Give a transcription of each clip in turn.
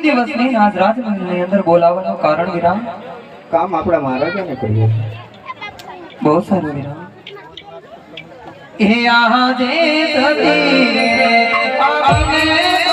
દિવસની આજ રાજમહેલની અંદર બોલાવવાનું કારણ વિરામ કામ આપણા મહારાજાને કરીએ બહુ સારું વિરામ એ આજે સતીરે આવીને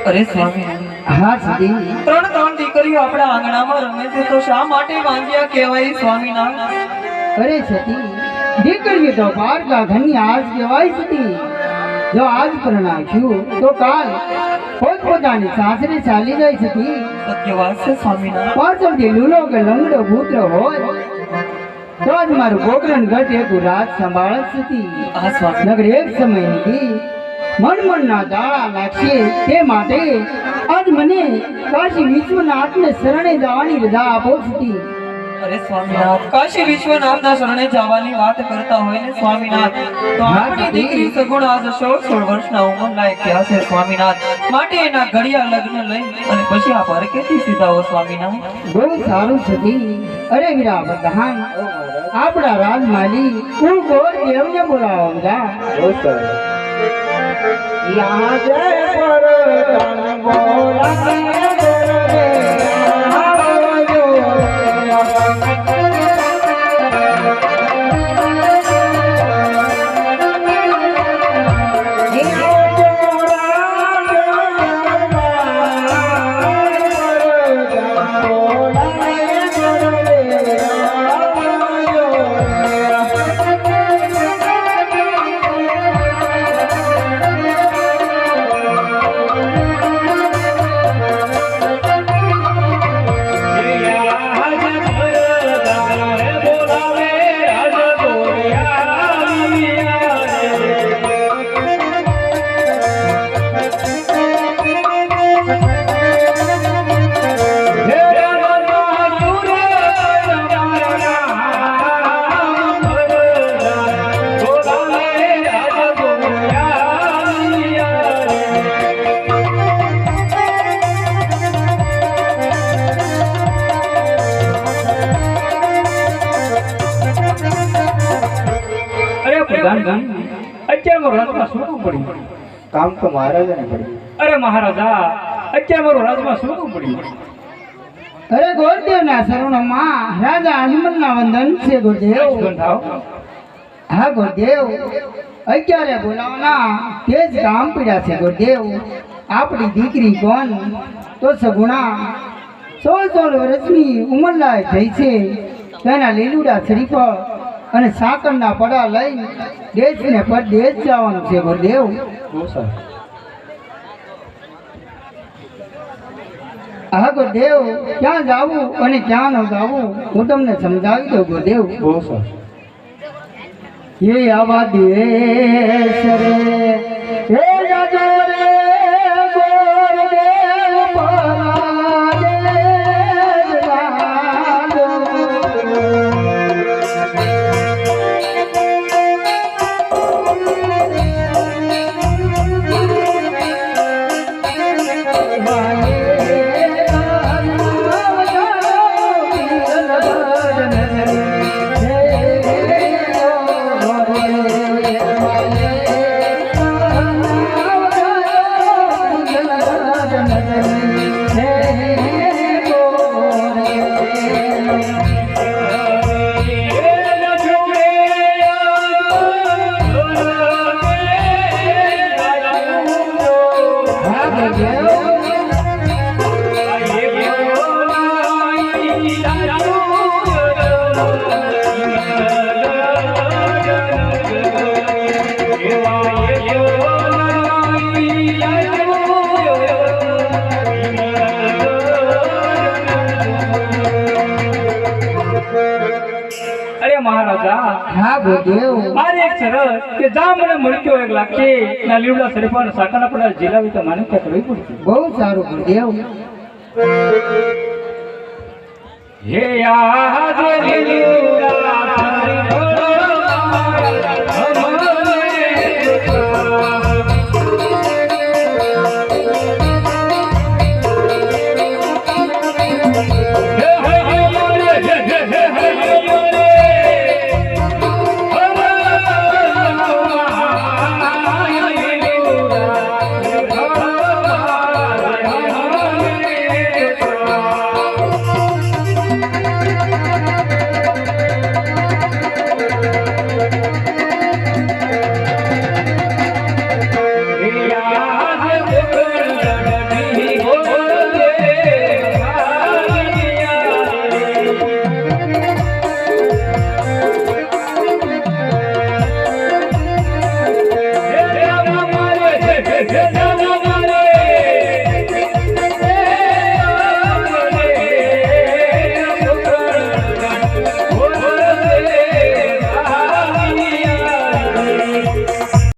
અરે સ્વામી, હા સતી, ત્રણ દીકરીઓ આપણા આંગણામાં રમે છે તો શા માટે વાંજ્યા કહેવાય સ્વામીના? અરે સતી, દીકરીઓ તો પારકા ઘરની આજ કહેવાય સતી. જો આજ પરણાવ્યું તો કાલ પોતપોતાની સાસરે ચાલી જાય સતી. સત્ય વાત છે સ્વામીના. પાછળથી લૂલો કે લંગડો પુત્ર હોય તો જ મારું ગોકરણ ગઢ એક રાજ સંભાળ સતી. હા સ્વામી. નગર એક સમય નથી મનના દાડા લાગશે, તે માટે આજ મને કાશી વિશ્વનાથને શરણે જવાની રજા આપો સતી. અરે સ્વામીનાથ, કાશી વિશ્વનાથના શરણે જવાની વાત કરતા હોય ને સ્વામીનાથ, તો આપણી દીકરી સગુણ આજ 16 વર્ષના ઉંમરલાયક થયા છે સ્વામીનાથ. માટે એના ઘડિયા લગ્ન લઈ અને પછી આ પરકેથી સીધા હો સ્વામીનાથ. બહુ સારું સતી. અરે વીરા બધાન, આપણા રાજમાલી કુલ ગોર દેવને બોલાવો જા. यहाँ जय पर तन बोला વર્ધન અત્યારે મારું રાજમાં શું પડ્યું? કામ તો મહારાજાને પડ્યું. અરે મહારાજા અત્યારે મારું રાજમાં શું પડ્યું? અરે ગોરદેવના શરણોમાં રાજા હનુમાનના વંદન છે ગુરુદેવ. બંધાવ. હા ગુરુદેવ, અત્યારે બોલાવના તે જ કામ પીડ્યા છે ગુરુદેવ. આપણી દીકરી કોણ તો સગુણા 16 વર્ષની ઉંમર લાયક થઈ છે. તેના લીલુડા શ્રીફળ અને સાકરના પડા લઈને દેશને પરદેશ જવાનું છે ગુરુદેવ. બહુ સારું. હા ગુરુદેવ, ક્યાં જાવું અને ક્યાં ન જાવું હું તમને સમજાવી દઉં ગુરુદેવ. બહુ સારું. ये आवा देश रे हे जाजो रे गोरदेव पराजे राजो અરે મહારાજા હા ગુરુદેવ. મારી એક શરત કે જા મને મળ્યો 1 લાખી ના લીવડા શરીફાના સાકાના પડા જીલાવી તો માન્યતા કરવી પડશે. બહુ સારું ગુરુદેવ. હે આજ લીવડા શરીફા